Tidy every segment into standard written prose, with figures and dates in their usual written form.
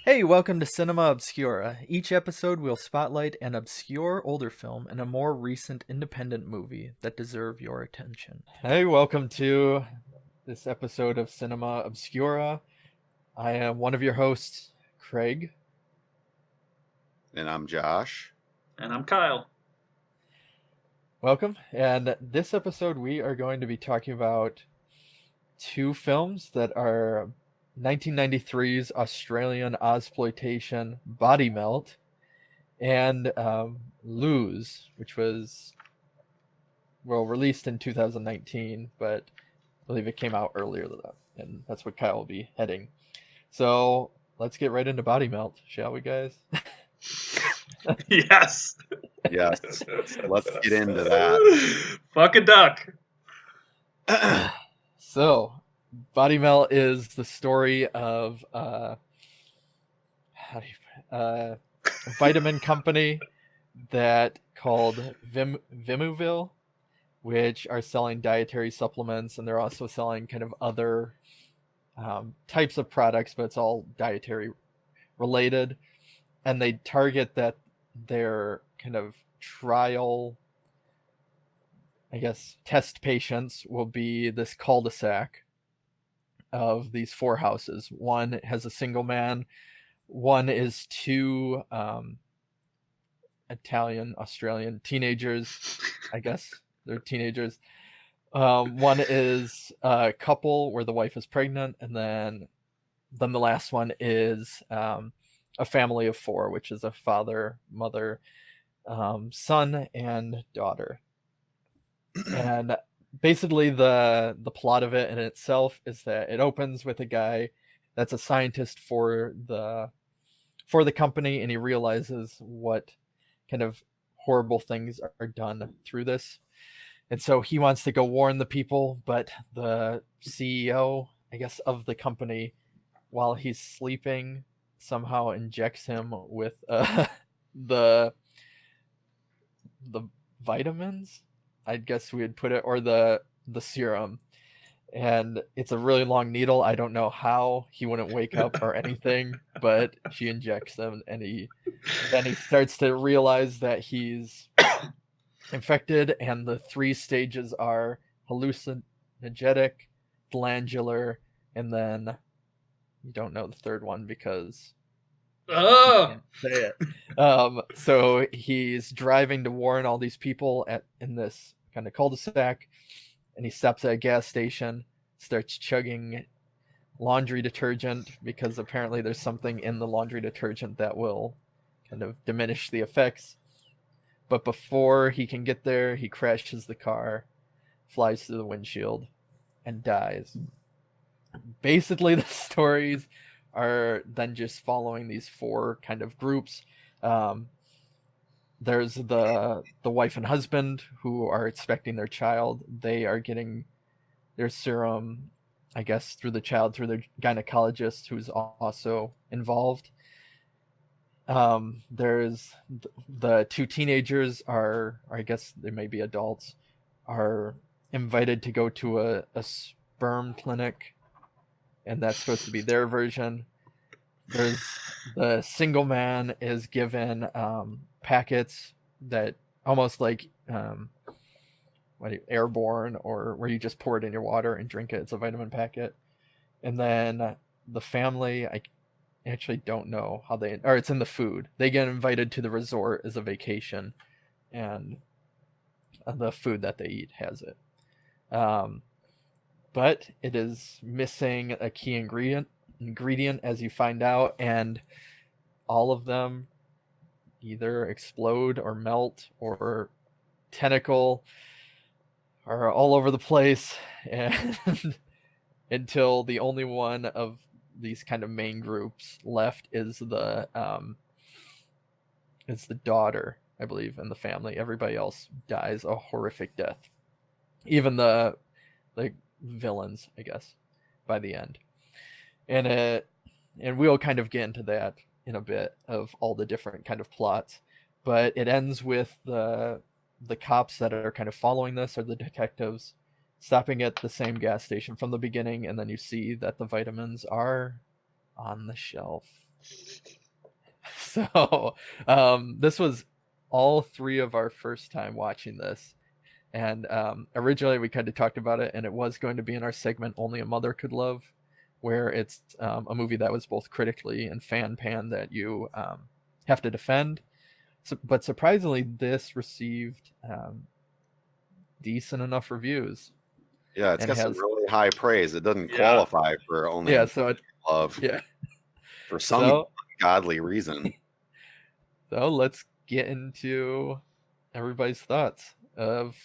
Hey, welcome to Cinema Obscura. Each episode will spotlight an obscure older film and a more recent independent movie that deserve your attention. Hey, welcome to this episode of Cinema Obscura. I am one of your hosts, Craig. And I'm Josh. And I'm Kyle. Welcome. And this episode, we are going to be talking about two films that are 1993's Australian Ozploitation Body Melt and Lose, which was released in 2019, but I believe it came out earlier than that, and that's what Kyle will be heading. So let's get right into Body Melt, shall we, guys? Yes. Yes. Let's get into that. Fuck a duck. So, Body Melt is the story of a vitamin company that called Vimuville, which are selling dietary supplements, and they're also selling kind of other types of products, but it's all dietary related. And they target that their kind of trial, I guess, test patients will be this cul-de-sac of these four houses. One has a single man, one is two Italian, Australian teenagers, I guess they're teenagers. One is a couple where the wife is pregnant, and then the last one is a family of four, which is a father, mother, son, and daughter. And basically the plot of it in itself is that it opens with a guy that's a scientist for the company, and he realizes what kind of horrible things are done through this. And so he wants to go warn the people, but the CEO, I guess, of the company, while he's sleeping, somehow injects him with the vitamins, I guess we would put it, or the serum. And it's a really long needle. I don't know how he wouldn't wake up or anything, but she injects him, and then he starts to realize that he's infected, and the three stages are hallucinogenic, glandular, and then you don't know the third one because you can't say it. So he's driving to warn all these people in this kind of cul-de-sac, and he stops at a gas station, starts chugging laundry detergent because apparently there's something in the laundry detergent that will kind of diminish the effects. But before he can get there, he crashes the car, flies through the windshield, and dies. Basically, the stories are then just following these four kind of groups. There's the wife and husband who are expecting their child. They are getting their serum, I guess, through the child, through their gynecologist, who's also involved. There's the two teenagers or I guess they may be adults, are invited to go to a sperm clinic, and that's supposed to be their version. There's the single man is given packets that almost like airborne, or where you just pour it in your water and drink it. It's a vitamin packet. And then the family, I actually don't know how it's in the food. They get invited to the resort as a vacation, and the food that they eat has it. But it is missing a key ingredient as you find out, and all of them either explode or melt or tentacle are all over the place, and until the only one of these kind of main groups left is the daughter, I believe, in the family. Everybody else dies a horrific death, even the villains, I guess, by the end. And we'll kind of get into that in a bit, of all the different kind of plots. But it ends with the cops that are kind of following this, or the detectives, stopping at the same gas station from the beginning, and then you see that the vitamins are on the shelf. So this was all three of our first time watching this. And originally we kind of talked about it, and it was going to be in our segment Only a Mother Could Love, where it's a movie that was both critically and fan pan that you have to defend. So, but surprisingly, this received decent enough reviews. Yeah, it's And got some has really high praise. It doesn't Yeah. qualify for Only a yeah, Mother so it, Could Love yeah. for some So godly reason. so let's get into everybody's thoughts of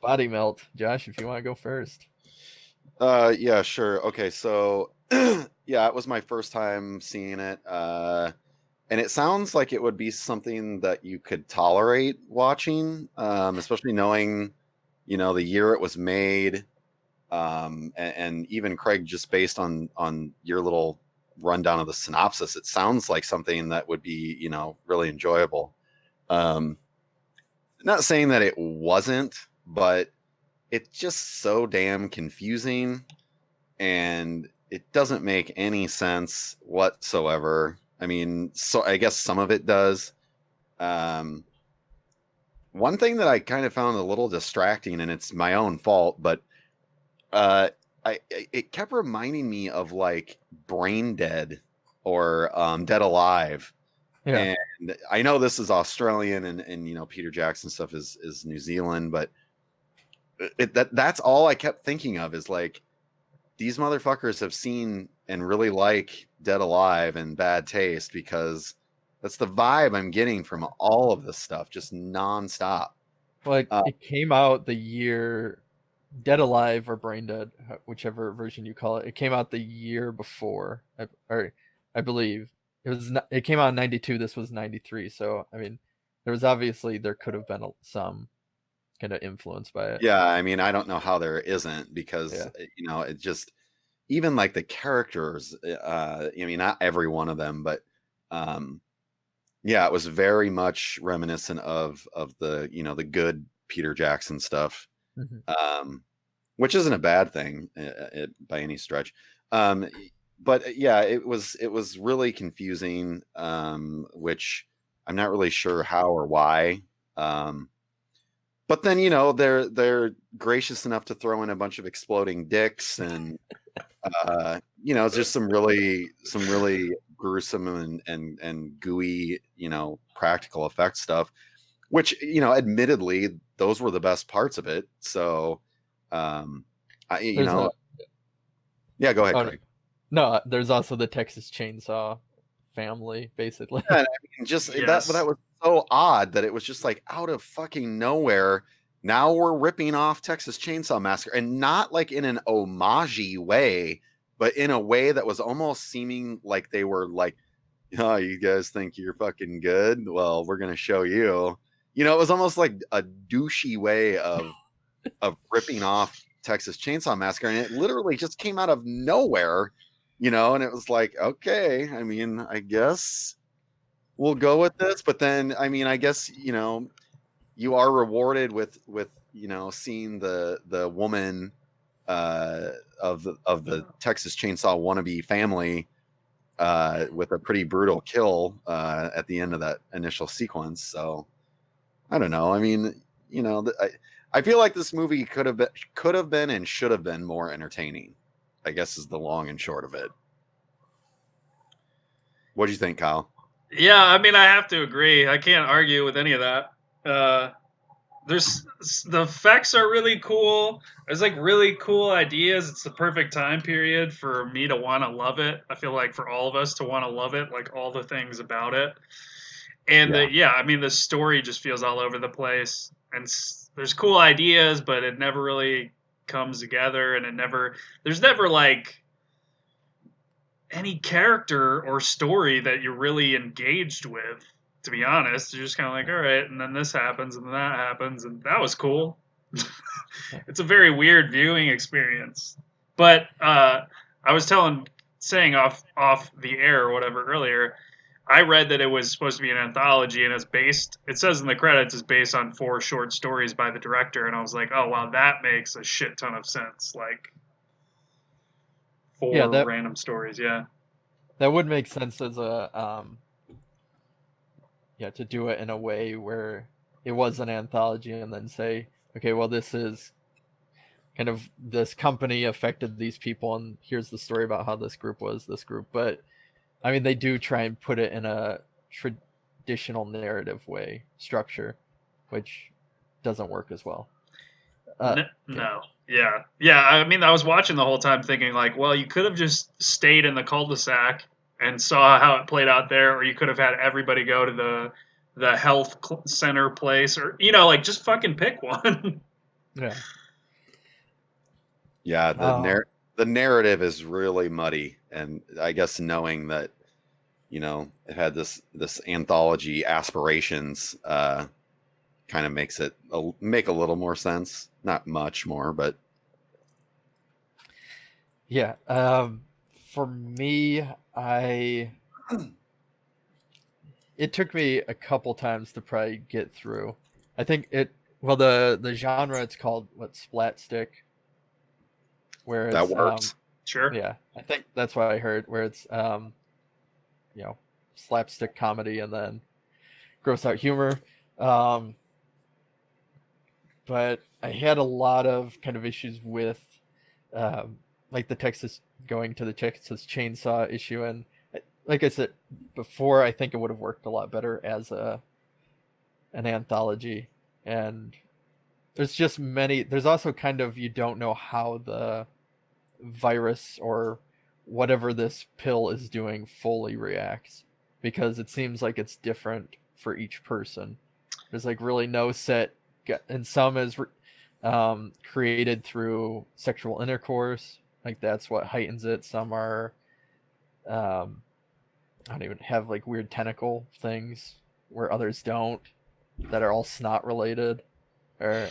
Body Melt. Josh, if you want to go first. Yeah, sure. Okay, so yeah, it was my first time seeing it. And it sounds like it would be something that you could tolerate watching, especially knowing, the year it was made. And even Craig, just based on your little rundown of the synopsis, it sounds like something that would be, really enjoyable. Not saying that it wasn't, but it's just so damn confusing, and it doesn't make any sense whatsoever. I mean, so I guess some of it does. One thing that I kind of found a little distracting, and it's my own fault, but it kept reminding me of like Brain Dead or Dead Alive. Yeah. And I know this is Australian, and Peter Jackson stuff is New Zealand, but that's all I kept thinking of is like, these motherfuckers have seen and really like Dead Alive and Bad Taste, because that's the vibe I'm getting from all of this stuff, just nonstop. Like it came out the year Dead Alive or Brain Dead, whichever version you call it. It came out the year before, I believe it came out in '92. This was '93. So I mean, there could have been some kind of influence by it. Yeah, I mean, I don't know how there isn't, because Yeah. it just, even like the characters, I mean, not every one of them, but yeah, it was very much reminiscent of the the good Peter Jackson stuff, which isn't a bad thing by any stretch. But yeah, it was really confusing, which I'm not really sure how or why. But then they're gracious enough to throw in a bunch of exploding dicks, and it's just some really gruesome and gooey practical effect stuff, which admittedly those were the best parts of it. So yeah, go ahead, Craig. No, there's also the Texas Chainsaw family, basically. Yeah, I mean, just that was so odd that it was just like out of fucking nowhere. Now we're ripping off Texas Chainsaw Massacre, and not like in an homage way, but in a way that was almost seeming like they were like, "Oh, you guys think you're fucking good? Well, we're gonna show you." It was almost like a douchey way of ripping off Texas Chainsaw Massacre, and it literally just came out of nowhere. And it was like, okay, I mean, I guess we'll go with this. But then, I mean, I guess, you are rewarded with seeing the woman of the Texas Chainsaw wannabe family with a pretty brutal kill at the end of that initial sequence. So I don't know. I mean, I feel like this movie could have been and should have been more entertaining, I guess, is the long and short of it. What do you think, Kyle? Yeah, I mean, I have to agree. I can't argue with any of that. The effects are really cool. There's like really cool ideas. It's the perfect time period for me to want to love it. I feel like for all of us to want to love it, like all the things about it. And I mean, the story just feels all over the place. And there's cool ideas, but it never really comes together. And there's never like any character or story that you're really engaged with, to be honest. You're just kind of like, all right, and then this happens, and then that happens, and that was cool. It's a very weird viewing experience. But I was saying off the air or whatever earlier, I read that it was supposed to be an anthology, and it says in the credits, it's based on 4 short stories by the director, and I was like, oh, wow, that makes a shit ton of sense. Like, 4 random stories, yeah. That would make sense as a to do it in a way where it was an anthology and then say, okay, well, this is kind of this company affected these people and here's the story about how this group was this group. But I mean, they do try and put it in a traditional narrative way structure, which doesn't work as well. No. Yeah. I mean, I was watching the whole time thinking like, well, you could have just stayed in the cul-de-sac and saw how it played out there, or you could have had everybody go to the health center place, or like just fucking pick one. Yeah. Yeah, the narrative is really muddy, and I guess knowing that, it had this anthology aspirations, kind of makes it make a little more sense. Not much more, but yeah. For me, it took me a couple times to probably get through. I think the genre, it's called splat stick, where that it's works. Sure. yeah, I think that's what I heard, where it's slapstick comedy and then gross out humor. But I had a lot of kind of issues with like the Texas Chainsaw issue, and like I said before, I think it would have worked a lot better as an anthology. And there's also kind of, you don't know how the virus or whatever this pill is doing fully reacts, because it seems like it's different for each person. There's like really no set, and some is created through sexual intercourse, like that's what heightens it. Some are I don't even have like weird tentacle things where others don't, that are all snot related, or I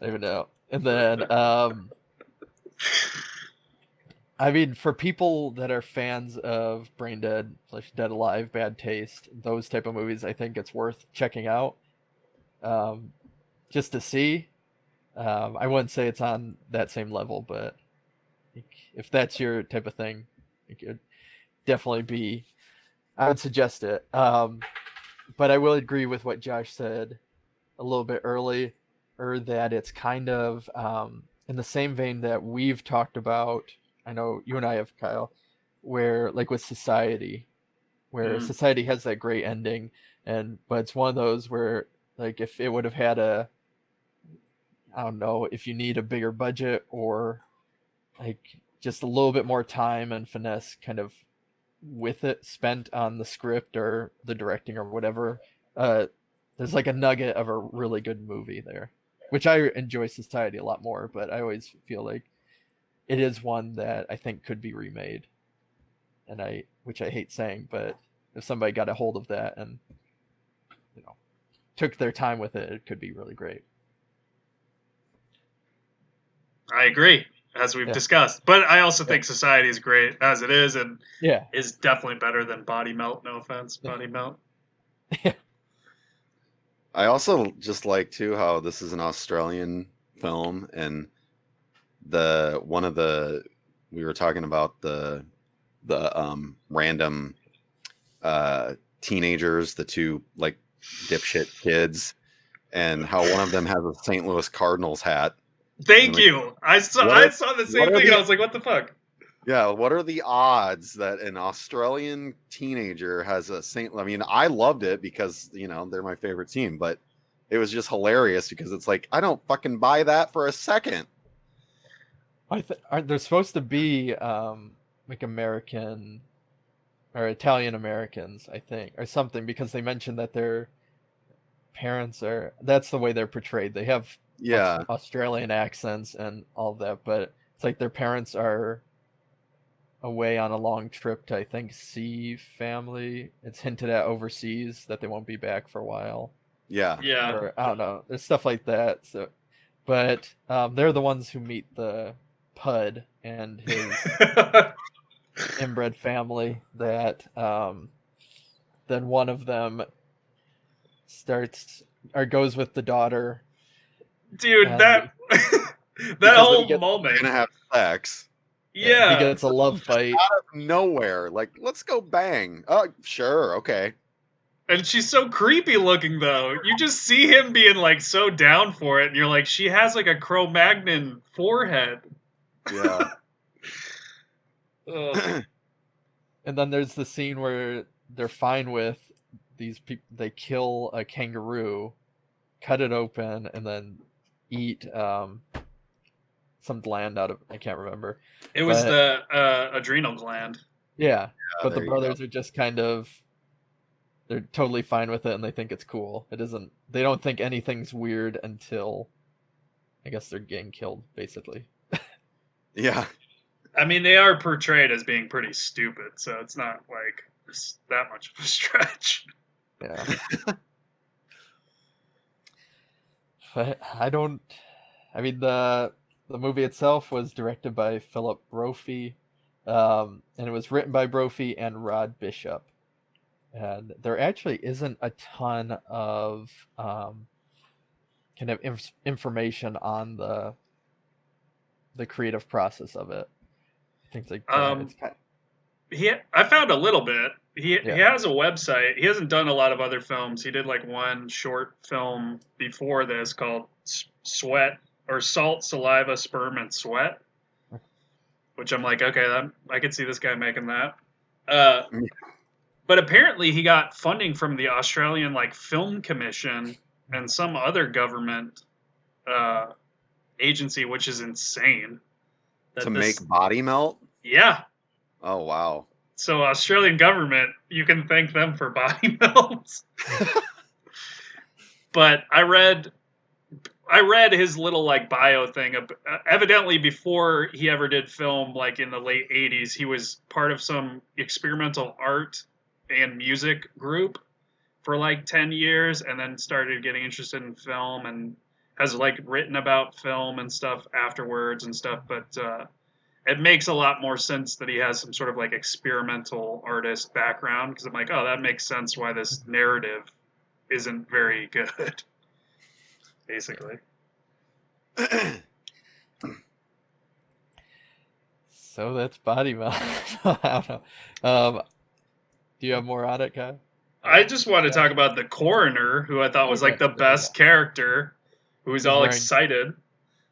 don't even know. And then I mean, for people that are fans of Brain Dead / Dead Alive, Bad Taste, those type of movies, I think it's worth checking out, just to see. I wouldn't say it's on that same level, but if that's your type of thing, it could definitely be. I would suggest it. But I will agree with what Josh said a little bit earlier, that it's kind of in the same vein that we've talked about. I know you and I have, Kyle, where like with Society, where Society has that great ending, but it's one of those where, like, if it would have had I don't know, if you need a bigger budget or like just a little bit more time and finesse kind of with it spent on the script or the directing or whatever, there's like a nugget of a really good movie there, which I enjoy Society a lot more, but I always feel like it is one that I think could be remade, which I hate saying, but if somebody got a hold of that and took their time with it, it could be really great. I agree, as we've discussed, but I also think Society is great as it is, and is definitely better than Body Melt. No offense, Body Melt. I also just like too how this is an Australian film, and we were talking about the random teenagers, the two like dipshit kids, and how one of them has a St. Louis Cardinals hat. Thank you. I saw the same thing, and I was like, what the fuck? Yeah, what are the odds that an Australian teenager has a I mean, I loved it because, they're my favorite team, but it was just hilarious because it's like, I don't fucking buy that for a second. Aren't there supposed to be like American or Italian Americans, I think, or something, because they mentioned that their parents that's the way they're portrayed. They have Australian accents and all of that, but it's like their parents are away on a long trip to, I think, see family. It's hinted at overseas that they won't be back for a while. Yeah. Or, I don't know. There's stuff like that. So, but they're the ones who meet the Pud and his inbred family. That then one of them goes with the daughter. Dude, that whole moment. Gonna have sex. Yeah. He gets a love bite. Out of nowhere, like, let's go bang. Oh, sure, okay. And she's so creepy looking, though. You just see him being, like, so down for it, and you're like, she has, like, a Cro-Magnon forehead. Yeah. Ugh. And then there's the scene where they're fine with these people. They kill a kangaroo, cut it open, and then eat some gland out of, I can't remember. It was But- the adrenal gland. Yeah, but the there you go. brothers are just kind of, they're totally fine with it, and they think it's cool. It isn't. They don't think anything's weird until, I guess, they're getting killed, basically. Yeah. I mean, they are portrayed as being pretty stupid, so it's not like that much of a stretch. Yeah. But I mean, the movie itself was directed by Philip Brophy, and it was written by Brophy and Rod Bishop. And there actually isn't a ton of kind of information on the creative process of it. Things like it's kind I found a little bit. He Yeah. has a website. He hasn't done a lot of other films. He did like one short film before this called Sweat or Salt, Saliva, Sperm, and Sweat, which I'm like, okay, I could see this guy making that. But apparently he got funding from the Australian like Film Commission and some other government agency, which is insane. To make body melt? Yeah. Oh, wow. So Australian government, you can thank them for body melts. But I read his little like bio thing. Evidently, before he ever did film, like in the late '80s, he was part of some experimental art and music group for like 10 years, and then started getting interested in film and has like written about film and stuff afterwards and stuff. But it makes a lot more sense that he has some sort of like experimental artist background, because I'm like, oh, that makes sense why this narrative isn't very good, basically. So that's body melt. I don't know. Do you have more on it, Kai? I just want to talk about the coroner, who I thought was like the Okay, there you best character, who's all wearing- excited.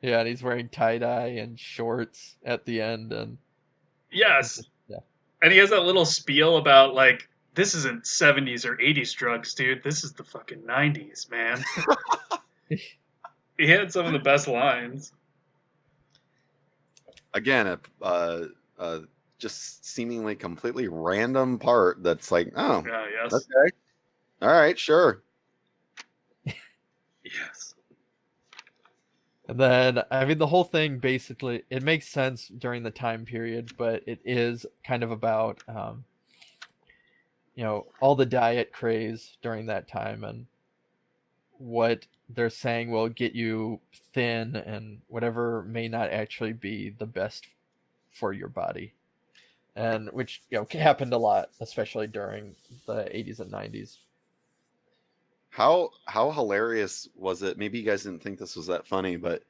Yeah, and he's wearing tie-dye and shorts at the end, and Yes. Yeah. And he has that little spiel about like, this isn't 70s or 80s drugs, dude. This is the fucking 90s, man. He had some of the best lines. Again, just seemingly completely random part that's like, oh, Yes. okay. All right, sure. Yes. And then, I mean, the whole thing basically, it makes sense during the time period, but it is kind of about, all the diet craze during that time and what they're saying will get you thin and whatever may not actually be the best for your body. And which, happened a lot, especially during the 80s and 90s. How hilarious was it? Maybe you guys didn't think this was that funny, but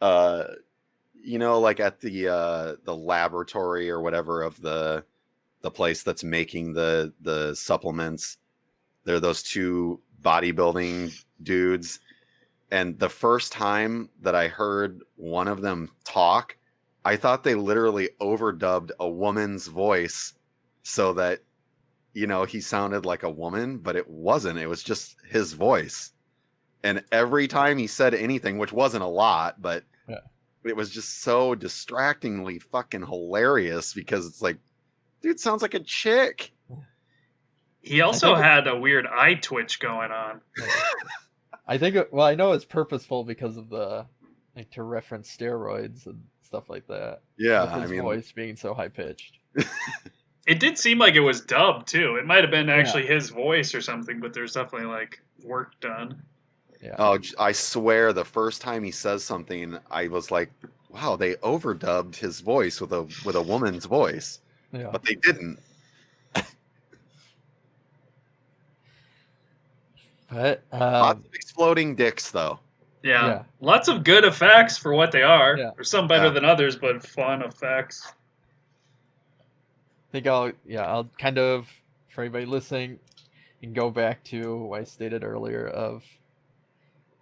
like at the laboratory or whatever of the place that's making the supplements, there are those two bodybuilding dudes, and the first time that I heard one of them talk, I thought they literally overdubbed a woman's voice so that he sounded like a woman, but it wasn't. It was just his voice. And every time he said anything, which wasn't a lot, but it was just so distractingly fucking hilarious, because it's like, dude, sounds like a chick. He also had a weird eye twitch going on. I think, I know it's purposeful because of the, to reference steroids and stuff like that. Yeah, With his voice being so high-pitched. It did seem like it was dubbed too. It might have been actually his voice or something, but there's definitely like work done. Yeah. Oh, I swear, the first time he says something, I was like, wow, they overdubbed his voice with a woman's voice. Yeah. But they didn't. But Lots of exploding dicks, though. Yeah. Lots of good effects for what they are. Yeah. Or some better than others, but fun effects. think I'll kind of, for anybody listening, you can go back to what I stated earlier of,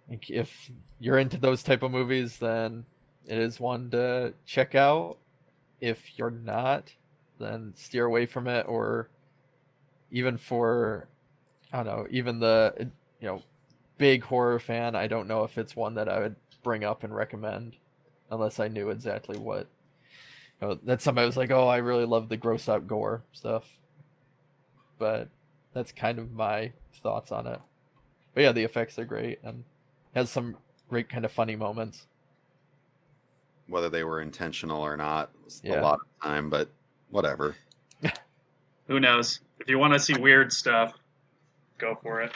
like, if you're into those type of movies, then it is one to check out. If you're not, then steer away from it. Or even for, I don't know, even the, big horror fan, I don't know if it's one that I would bring up and recommend unless I knew exactly what. That's somebody was like, oh, I really love the gross out gore stuff. But that's kind of my thoughts on it. But yeah, the effects are great and has some great kind of funny moments. Whether they were intentional or not, Yeah. a lot of time, but whatever. Who knows? If you want to see weird stuff, go for it.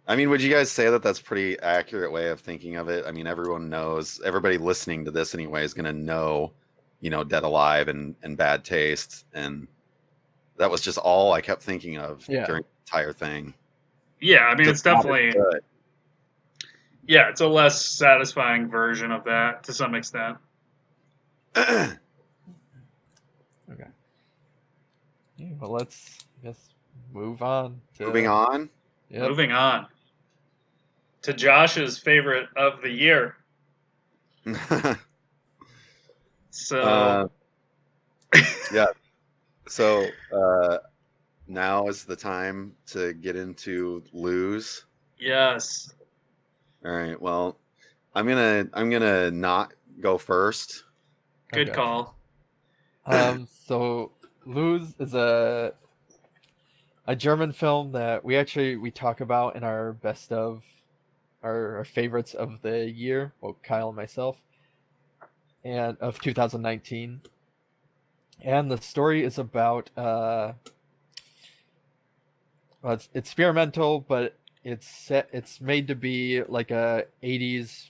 I mean, would you guys say that that's pretty accurate way of thinking of it? I mean, everyone knows, everybody listening to this anyway is going to know, Dead Alive and Bad Taste. And that was just all I kept thinking of during the entire thing. Yeah, I mean, it's definitely... good. Yeah, it's a less satisfying version of that to some extent. Okay. Yeah, well, let's, I guess, move on. Moving on? Yep. Moving on to Josh's favorite of the year. So... yeah. So now is the time to get into Lose. Yes. All right. Well, I'm gonna not go first. Good call. So Lose is a German film that we talk about in our best of our favorites of the year. Well, Kyle and myself, and of 2019. And the story is about well, it's experimental, but it's made to be like a 80s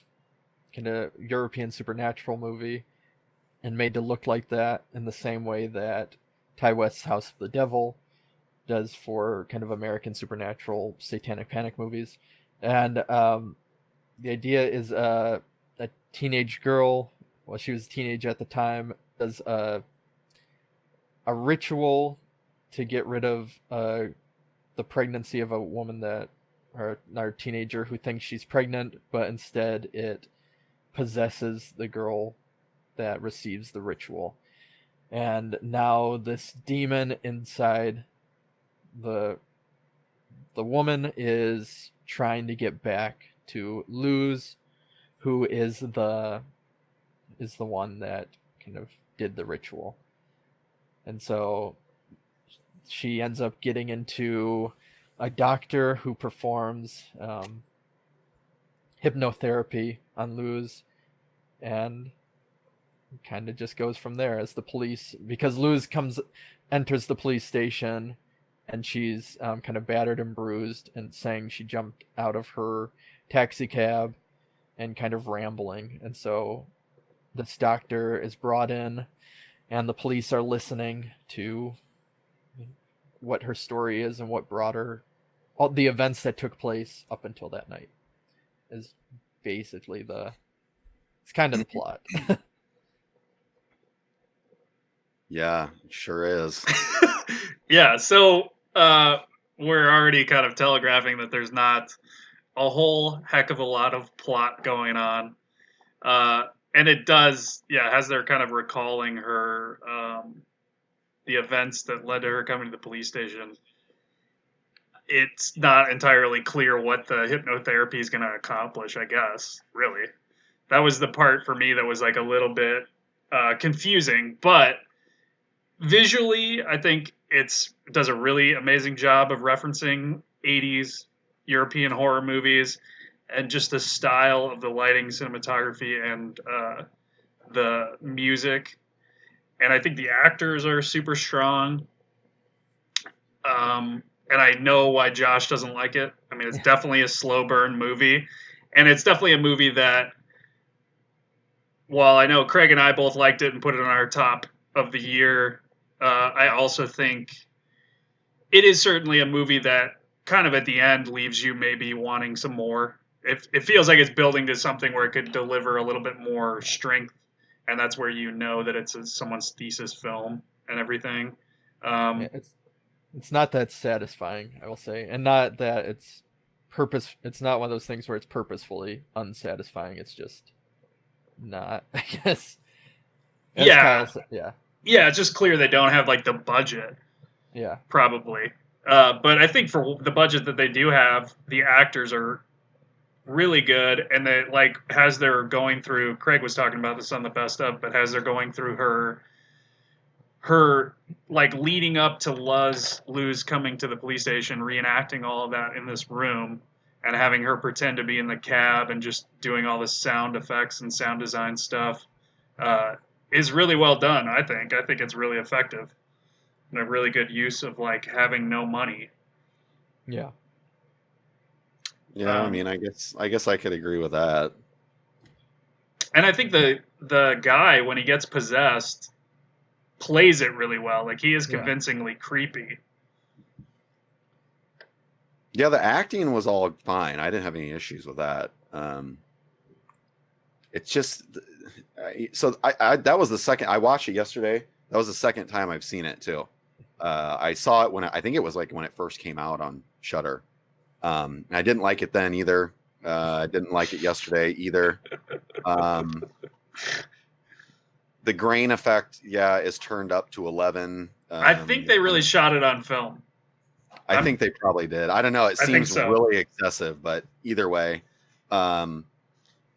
kind of European supernatural movie, and made to look like that in the same way that Ty West's House of the Devil does for kind of American supernatural satanic panic movies. And the idea is a teenage girl, well, she was a teenage at the time, does a ritual to get rid of the pregnancy of a woman or teenager who thinks she's pregnant, but instead it possesses the girl that receives the ritual. And now this demon inside the woman is trying to get back to Luz, who is the one that kind of did the ritual. And so she ends up getting into a doctor who performs hypnotherapy on Luz, and kind of just goes from there as the police, because Luz enters the police station, and she's kind of battered and bruised and saying she jumped out of her taxi cab and kind of rambling. And so this doctor is brought in, and the police are listening to what her story is and what brought her, all the events that took place up until that night is basically it's kind of the plot. Yeah, it sure is. Yeah, so we're already kind of telegraphing that there's not a whole heck of a lot of plot going on. And it does, has her kind of recalling her, the events that led to her coming to the police station. It's not entirely clear what the hypnotherapy is going to accomplish, I guess, really. That was the part for me that was like a little bit confusing, but visually, I think it does a really amazing job of referencing 80s European horror movies, and just the style of the lighting, cinematography, and the music. And I think the actors are super strong. And I know why Josh doesn't like it. I mean, it's definitely a slow burn movie. And it's definitely a movie that, while I know Craig and I both liked it and put it on our top of the year, I also think it is certainly a movie that kind of at the end leaves you maybe wanting some more. It feels like it's building to something where it could deliver a little bit more strength, and that's where you know that it's someone's thesis film and everything. Yeah, it's not that satisfying, I will say, and not that it's It's not one of those things where it's purposefully unsatisfying. It's just not, I guess. As Yeah. Kyle said, yeah. Yeah, it's just clear they don't have like the budget. Yeah. Probably. But I think for the budget that they do have, the actors are really good, and they like as they're going through. Craig was talking about this on the best of, but as they're going through her like leading up to Lou's coming to the police station, reenacting all of that in this room, and having her pretend to be in the cab and just doing all this sound effects and sound design stuff, is really well done. I think it's really effective and a really good use of like having no money. Yeah. Yeah, I mean, I guess I could agree with that. And I think the guy, when he gets possessed, plays it really well. Like, he is convincingly creepy. Yeah, the acting was all fine. I didn't have any issues with that. It's just so I that was the second I watched it yesterday. That was the second time I've seen it too. I saw it when I think it was like when it first came out on Shudder. I didn't like it then either. I didn't like it yesterday either. The grain effect, is turned up to 11. I think they really shot it on film. I think they probably did. I don't know. It seems really excessive, but either way,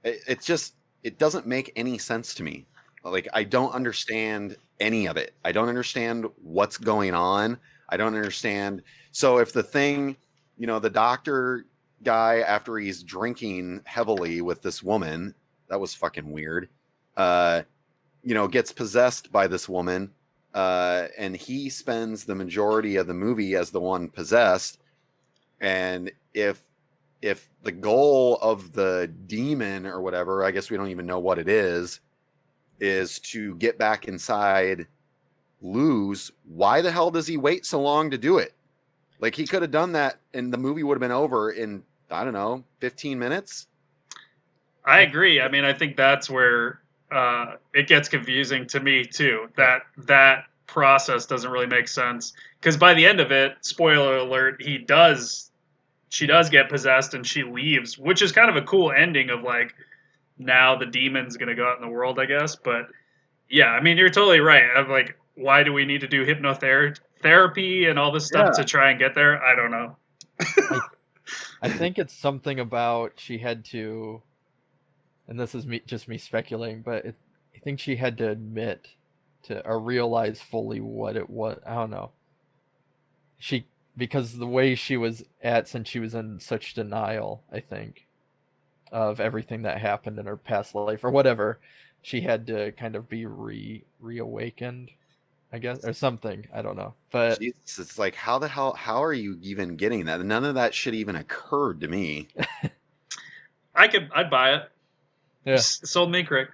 it doesn't make any sense to me. Like, I don't understand any of it. I don't understand what's going on. I don't understand. So if the thing, the doctor guy, after he's drinking heavily with this woman, that was fucking weird, gets possessed by this woman, and he spends the majority of the movie as the one possessed. And if the goal of the demon or whatever, I guess we don't even know what it is to get back inside Lou's, why the hell does he wait so long to do it? Like, he could have done that and the movie would have been over in, I don't know, 15 minutes. I agree. I mean, I think that's where it gets confusing to me too. That process doesn't really make sense, because by the end of it, spoiler alert, she does get possessed and she leaves, which is kind of a cool ending of like, now the demon's going to go out in the world, I guess. But yeah, I mean, you're totally right. I'm like, why do we need to do hypnotherapy and all this stuff to try and get there? I don't know. I think it's something about she had to, and this is just me speculating, but I think she had to admit to or realize fully what it was. I don't know. Because the way she was at, since she was in such denial, I think, of everything that happened in her past life or whatever, she had to kind of be reawakened, I guess, or something. I don't know. But Jesus, it's like, how are you even getting that? None of that shit even occurred to me. I'd buy it. Yeah. Sold me, Crick.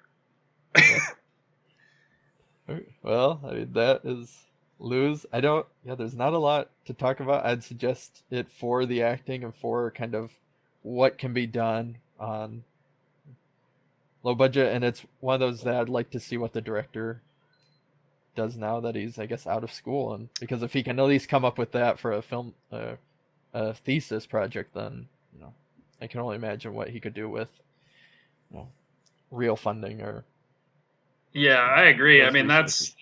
Well, I mean, that is Lou's. There's not a lot to talk about. I'd suggest it for the acting and for kind of what can be done on low budget. And it's one of those that I'd like to see what the director does now that he's, I guess, out of school. And because if he can at least come up with that for a film, a thesis project, then, I can only imagine what he could do with, real funding or. Yeah, I agree. I mean, that's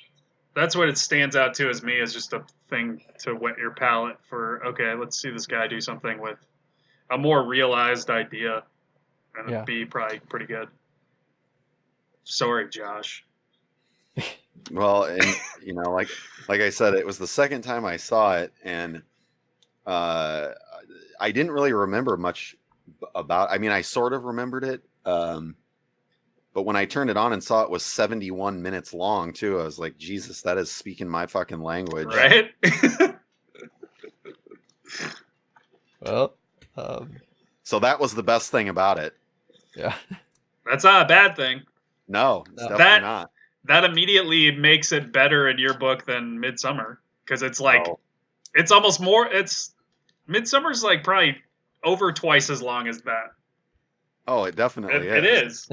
what it stands out to as me, as just a thing to whet your palate for, okay, let's see this guy do something with a more realized idea, and it'd be probably pretty good. Sorry, Josh. Well, and like I said, it was the second time I saw it, and I didn't really remember much about. I mean, I sort of remembered it, but when I turned it on and saw it was 71 minutes long too, I was like, Jesus, that is speaking my fucking language, right? Well, so that was the best thing about it. Yeah, that's not a bad thing. No, it's definitely not. That immediately makes it better in your book than Midsummer, because it's like, it's almost more. Midsummer's like probably over twice as long as that. Oh, it definitely is. It is.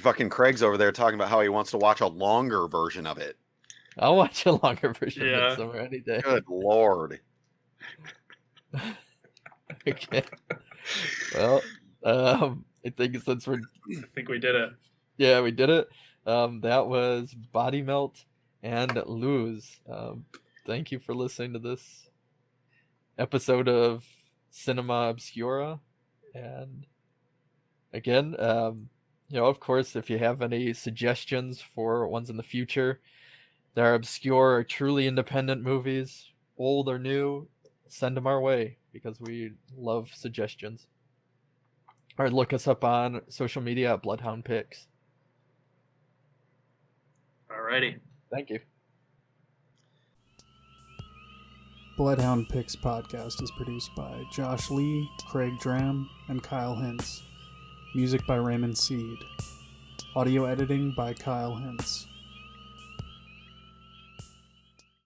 Fucking Craig's over there talking about how he wants to watch a longer version of it. I'll watch a longer version Yeah. of Midsummer any day. Good lord. Okay. Well, I think since we're I think we did it. yeah, we did it. That was Body Melt and Lose. Thank you for listening to this episode of Cinema Obscura. And again, of course, if you have any suggestions for ones in the future that are obscure or truly independent movies, old or new, send them our way because we love suggestions. Or look us up on social media at Bloodhound Pix. Alrighty. Thank you. Bloodhound Pix podcast is produced by Josh Lee, Craig Dram, and Kyle Hintz. Music by Raymond Seed. Audio editing by Kyle Hintz.